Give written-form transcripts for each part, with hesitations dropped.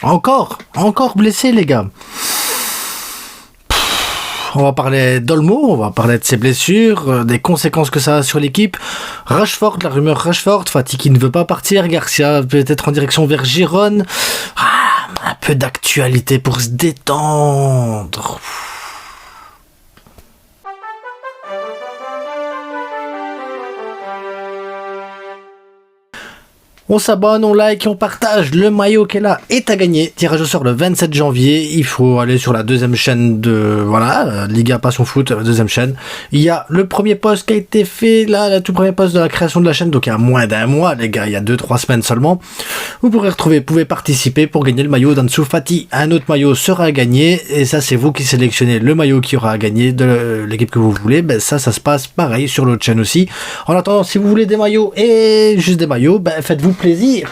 Encore blessé, les gars. On va parler d'Olmo, on va parler de ses blessures, des conséquences que ça a sur l'équipe. Rashford, la rumeur Rashford, Fati qui ne veut pas partir, Garcia peut-être en direction vers Girone. Un peu d'actualité pour se détendre. On s'abonne, on like, on partage. Le maillot qu'elle a est à gagner. Tirage au sort le 27 janvier. Il faut aller sur la deuxième chaîne de... Voilà, Liga Passion Foot, deuxième chaîne. Il y a le premier post qui a été fait, là, le tout premier post de la création de la chaîne. Donc il y a moins d'un mois, les gars. Il y a 2-3 semaines seulement. Vous pouvez participer pour gagner le maillot d'Ansu Fati. Un autre maillot sera à gagner. Et ça, c'est vous qui sélectionnez le maillot qui aura à gagner de l'équipe que vous voulez. Ben, ça se passe pareil sur l'autre chaîne aussi. En attendant, si vous voulez des maillots et juste des maillots, ben, faites-vous plaisir.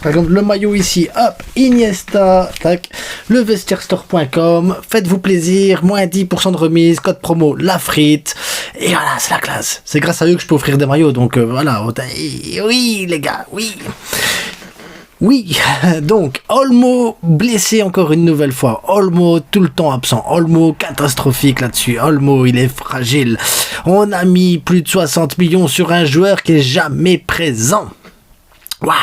Par exemple, le maillot ici, hop, Iniesta, tac, levestierstore.com, faites-vous plaisir, moins 10% de remise, code promo, la frite, et voilà, c'est la classe. C'est grâce à eux que je peux offrir des maillots, donc voilà, oui, les gars, oui. Oui, donc, Olmo blessé encore une nouvelle fois. Olmo tout le temps absent. Olmo catastrophique là-dessus. Olmo, il est fragile. On a mis plus de 60 millions sur un joueur qui est jamais présent. Waouh!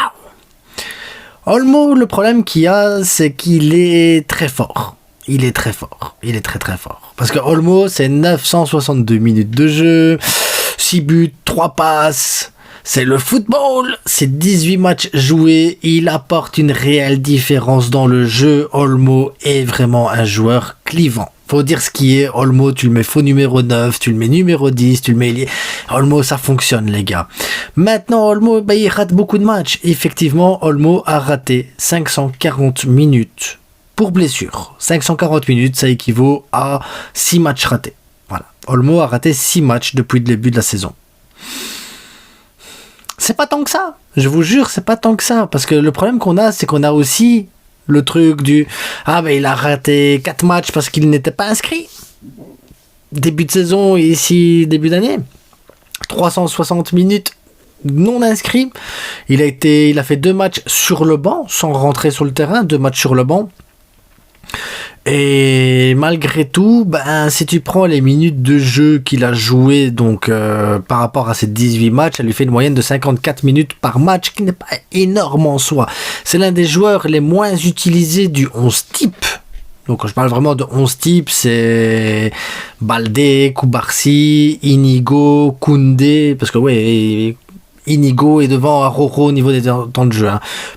Olmo, le problème qu'il a, c'est qu'il est très fort. Il est très fort. Il est très très fort. Parce que Olmo, c'est 962 minutes de jeu, 6 buts, 3 passes. C'est le football, c'est 18 matchs joués, il apporte une réelle différence dans le jeu. Olmo est vraiment un joueur clivant. Faut dire ce qui est, Olmo, tu le mets faux numéro 9, tu le mets numéro 10, tu le mets... Olmo, ça fonctionne, les gars. Maintenant, Olmo, il rate beaucoup de matchs. Effectivement, Olmo a raté 540 minutes pour blessure. 540 minutes, ça équivaut à 6 matchs ratés. Voilà. Olmo a raté 6 matchs depuis le début de la saison. C'est pas tant que ça, je vous jure, c'est pas tant que ça, parce que le problème qu'on a, c'est qu'on a aussi le truc du il a raté 4 matchs parce qu'il n'était pas inscrit. Début de saison et ici début d'année, 360 minutes non inscrits. Il a fait 2 matchs sur le banc sans rentrer sur le terrain, 2 matchs sur le banc. Et malgré tout, si tu prends les minutes de jeu qu'il a joué, donc par rapport à ses 18 matchs, ça lui fait une moyenne de 54 minutes par match, qui n'est pas énorme en soi. C'est l'un des joueurs les moins utilisés du 11 type. Donc quand je parle vraiment de 11 type, c'est Baldé, Koubarsi, Inigo, Koundé, parce que Inigo est devant Aroro au niveau des temps de jeu.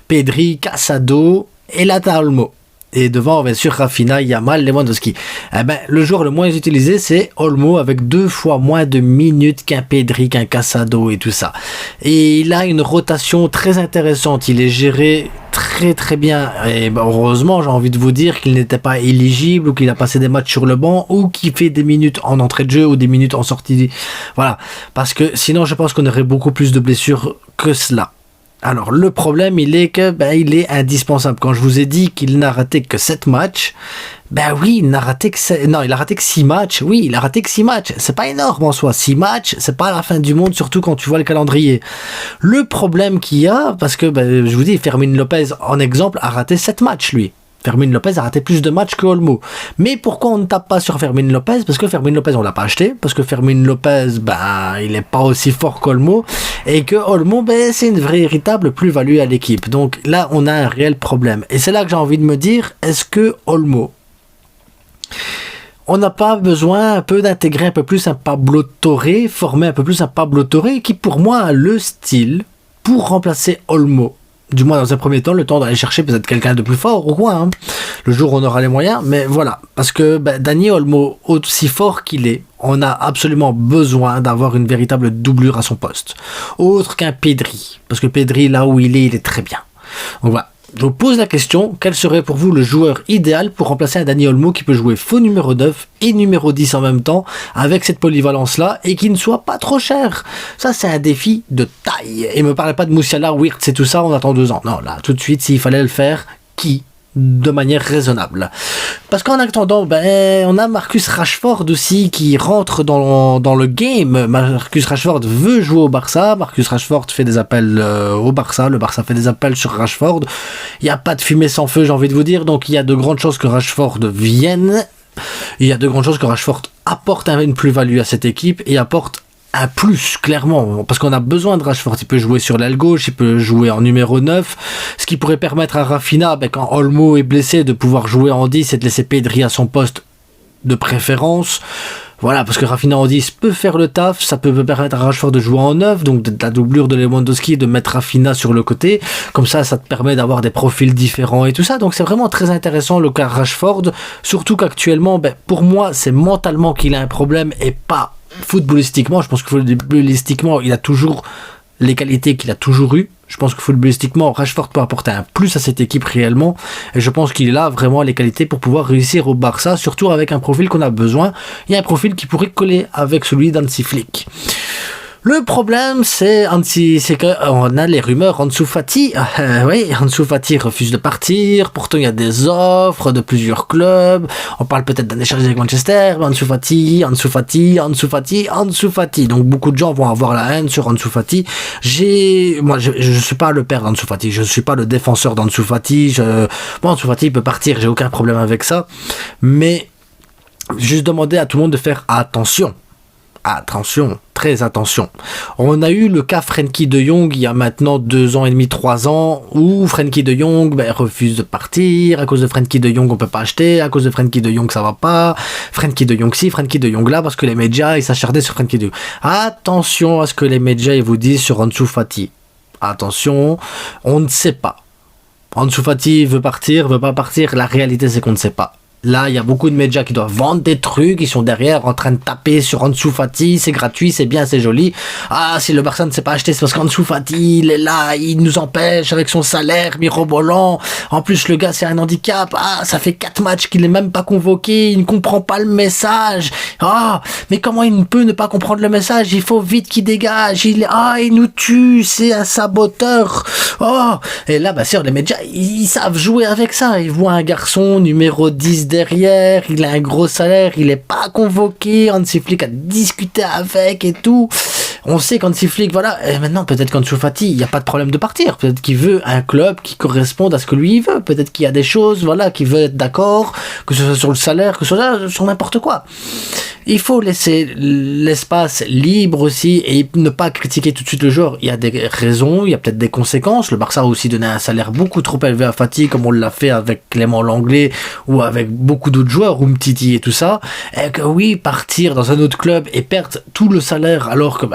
Pedri, Casado et Lata Olmo. Et devant, bien sûr, Rafinha, Yamal, Lewandowski. Le joueur le moins utilisé, c'est Olmo, avec 2 fois moins de minutes qu'un Pedri, qu'un Casado et tout ça. Et il a une rotation très intéressante. Il est géré très très bien. Et heureusement, j'ai envie de vous dire qu'il n'était pas éligible, ou qu'il a passé des matchs sur le banc, ou qu'il fait des minutes en entrée de jeu, ou des minutes en sortie. Voilà. Parce que sinon, je pense qu'on aurait beaucoup plus de blessures que cela. Alors, le problème, il est que, il est indispensable. Quand je vous ai dit qu'il n'a raté que 7 matchs, oui, il n'a raté que 7... Non, il a raté que 6 matchs. Oui, il a raté que 6 matchs. C'est pas énorme en soi. 6 matchs, c'est pas la fin du monde, surtout quand tu vois le calendrier. Le problème qu'il y a, parce que, je vous dis, Fermin Lopez, en exemple, a raté 7 matchs, lui. Fermin Lopez a raté plus de matchs que Olmo. Mais pourquoi on ne tape pas sur Fermin Lopez? Parce que Fermin Lopez, on l'a pas acheté. Parce que Fermin Lopez, il est pas aussi fort qu'Olmo. Et que Olmo, c'est une vraie véritable plus-value à l'équipe. Donc là, on a un réel problème. Et c'est là que j'ai envie de me dire, est-ce que Olmo, on n'a pas besoin un peu d'intégrer un peu plus un Pablo Torre, former un peu plus un Pablo Torre, qui pour moi a le style pour remplacer Olmo? Du moins dans un premier temps, le temps d'aller chercher peut-être quelqu'un de plus fort ou quoi, le jour où on aura les moyens, mais voilà, parce que Dani Olmo, aussi fort qu'il est, on a absolument besoin d'avoir une véritable doublure à son poste, autre qu'un Pedri, parce que Pedri, là où il est très bien. Donc voilà, je vous pose la question, quel serait pour vous le joueur idéal pour remplacer un Dani Olmo qui peut jouer faux numéro 9 et numéro 10 en même temps, avec cette polyvalence-là, et qui ne soit pas trop cher? Ça, c'est un défi de taille. Et me parlez pas de Moussiala, Wirtz et tout ça, on attend 2 ans. Non, là, tout de suite, s'il fallait le faire, qui de manière raisonnable. Parce qu'en attendant, on a Marcus Rashford aussi qui rentre dans le game. Marcus Rashford veut jouer au Barça. Marcus Rashford fait des appels au Barça. Le Barça fait des appels sur Rashford. Il n'y a pas de fumée sans feu, j'ai envie de vous dire. Donc il y a de grandes chances que Rashford vienne. Il y a de grandes chances que Rashford apporte une plus-value à cette équipe et apporte un plus, clairement, parce qu'on a besoin de Rashford. Il peut jouer sur l'aile gauche, il peut jouer en numéro 9, ce qui pourrait permettre à Rafinha, quand Olmo est blessé, de pouvoir jouer en 10 et de laisser Pedri à son poste de préférence. Voilà, parce que Rafinha en 10 peut faire le taf, ça peut permettre à Rashford de jouer en 9, donc de la doublure de Lewandowski, de mettre Rafinha sur le côté, comme ça te permet d'avoir des profils différents et tout ça, donc c'est vraiment très intéressant le cas Rashford, surtout qu'actuellement, pour moi, c'est mentalement qu'il a un problème et pas footballistiquement. Je pense que footballistiquement, il a toujours les qualités qu'il a toujours eues. Je pense que footballistiquement, Rashford peut apporter un plus à cette équipe réellement. Et je pense qu'il a vraiment les qualités pour pouvoir réussir au Barça, surtout avec un profil qu'on a besoin. Il y a un profil qui pourrait coller avec celui d'Hansi Flick. Le problème, c'est qu'on a les rumeurs Ansu Fati. Oui, Ansu Fati refuse de partir. Pourtant, il y a des offres de plusieurs clubs. On parle peut-être d'un échange avec Manchester. Mais Ansu Fati. Donc, beaucoup de gens vont avoir la haine sur Ansu Fati. Moi, je suis pas le père d'Ansu Fati. Je suis pas le défenseur d'Ansu Fati. Ansu Fati peut partir. J'ai aucun problème avec ça. Mais, juste demander à tout le monde de faire attention. Attention, très attention. On a eu le cas Frenkie de Jong il y a maintenant 2 ans et demi, 3 ans, où Frenkie de Jong refuse de partir. À cause de Frenkie de Jong, on peut pas acheter. À cause de Frenkie de Jong, ça va pas. Frenkie de Jong ci, Frenkie de Jong là, parce que les médias, ils s'acharnaient sur Frenkie de Jong. Attention à ce que les médias ils vous disent sur Ansu Fati. Attention, on ne sait pas. Ansu Fati veut partir, veut pas partir. La réalité, c'est qu'on ne sait pas. Là, il y a beaucoup de médias qui doivent vendre des trucs, ils sont derrière en train de taper sur Ansu Fati, c'est gratuit, c'est bien, c'est joli. Ah, si le Barça ne s'est pas acheté, c'est parce qu'Ansu Fati, il est là, il nous empêche avec son salaire mirobolant. En plus, le gars, c'est un handicap. Ah, ça fait 4 matchs qu'il n'est même pas convoqué, il ne comprend pas le message. Ah, mais comment il peut ne pas comprendre le message? Il faut vite qu'il dégage. Il nous tue, c'est un saboteur. Oh, et là, sûr, les médias, ils savent jouer avec ça. Ils voient un garçon numéro 10 derrière, il a un gros salaire, il est pas convoqué, Hansi Flick a discuté avec et tout. On sait qu'Hansi Flick, voilà, et maintenant peut-être qu'Ansu Fati, il n'y a pas de problème de partir, peut-être qu'il veut un club qui corresponde à ce que lui il veut, peut-être qu'il y a des choses, voilà, qu'il veut être d'accord, que ce soit sur le salaire, que ce soit sur n'importe quoi. Il faut laisser l'espace libre aussi et ne pas critiquer tout de suite le joueur. Il y a des raisons, il y a peut-être des conséquences. Le Barça a aussi donné un salaire beaucoup trop élevé à Fati, comme on l'a fait avec Clément Lenglet ou avec beaucoup d'autres joueurs, Umtiti et tout ça. Et que oui, partir dans un autre club et perdre tout le salaire alors que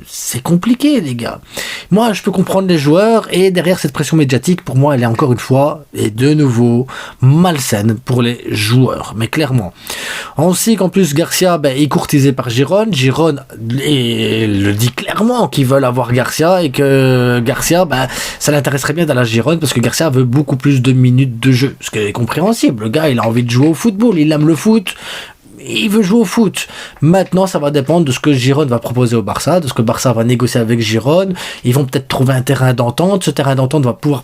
c'est compliqué, les gars. Moi, je peux comprendre les joueurs et derrière cette pression médiatique, pour moi, elle est encore une fois et de nouveau malsaine pour les joueurs. Mais clairement, on sait qu'en plus Garcia est courtisé par Giron. Giron le dit clairement qu'ils veulent avoir Garcia et que Garcia, ça l'intéresserait bien d'aller à Giron parce que Garcia veut beaucoup plus de minutes de jeu, ce qui est compréhensible. Le gars, il a envie de jouer au football, il aime le foot. Il veut jouer au foot. Maintenant, ça va dépendre de ce que Giron va proposer au Barça, de ce que Barça va négocier avec Giron. Ils vont peut-être trouver un terrain d'entente. Ce terrain d'entente va pouvoir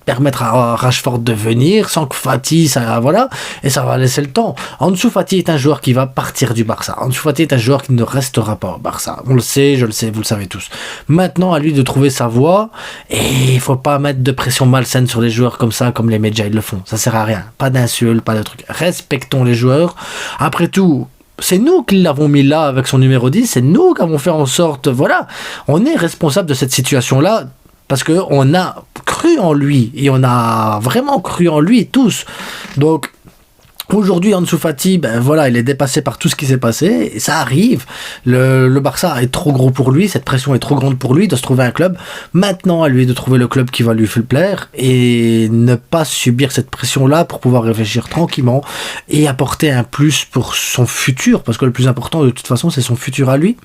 permettre à Rashford de venir sans que Fati, et ça va laisser le temps. Ansu Fati est un joueur qui va partir du Barça. Ansu Fati est un joueur qui ne restera pas au Barça. On le sait, je le sais, vous le savez tous. Maintenant, à lui de trouver sa voie, et il faut pas mettre de pression malsaine sur les joueurs comme ça, comme les médias ils le font. Ça sert à rien. Pas d'insultes, pas de trucs. Respectons les joueurs. Après tout, c'est nous qui l'avons mis là avec son numéro 10, c'est nous qui avons fait en sorte, on est responsable de cette situation-là parce qu'on a cru en lui et on a vraiment cru en lui tous. Donc, aujourd'hui, Ansu Fati, il est dépassé par tout ce qui s'est passé, et ça arrive. Le Barça est trop gros pour lui, cette pression est trop grande pour lui de se trouver un club. Maintenant, à lui de trouver le club qui va lui plaire et ne pas subir cette pression-là pour pouvoir réfléchir tranquillement et apporter un plus pour son futur, parce que le plus important de toute façon, c'est son futur à lui.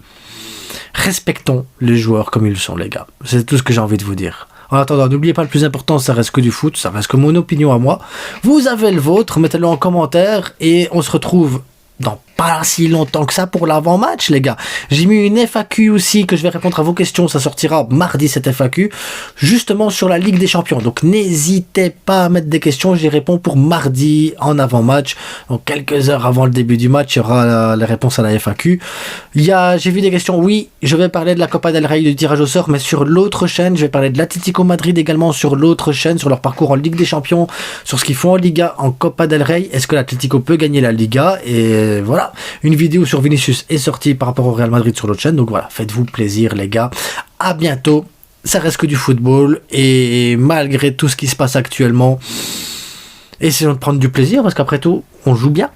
Respectons les joueurs comme ils sont, les gars. C'est tout ce que j'ai envie de vous dire. En attendant, n'oubliez pas, le plus important, ça reste que du foot, ça reste que mon opinion à moi. Vous avez le vôtre, mettez-le en commentaire et on se retrouve dans pas si longtemps que ça pour l'avant-match, les gars. J'ai mis une FAQ aussi que je vais répondre à vos questions. Ça sortira mardi, cette FAQ, justement sur la Ligue des Champions. Donc n'hésitez pas à mettre des questions. J'y réponds pour mardi en avant-match. Donc quelques heures avant le début du match, il y aura les réponses à la FAQ. J'ai vu des questions. Oui, je vais parler de la Copa del Rey, du tirage au sort, mais sur l'autre chaîne. Je vais parler de l'Atlético Madrid également sur l'autre chaîne, sur leur parcours en Ligue des Champions, sur ce qu'ils font en Liga, en Copa del Rey. Est-ce que l'Atlético peut gagner la Liga? Et voilà. Une vidéo sur Vinicius est sortie par rapport au Real Madrid sur l'autre chaîne. Donc voilà, faites-vous plaisir, les gars. À bientôt. Ça reste que du football. Et malgré tout ce qui se passe actuellement, essayons de prendre du plaisir parce qu'après tout, on joue bien.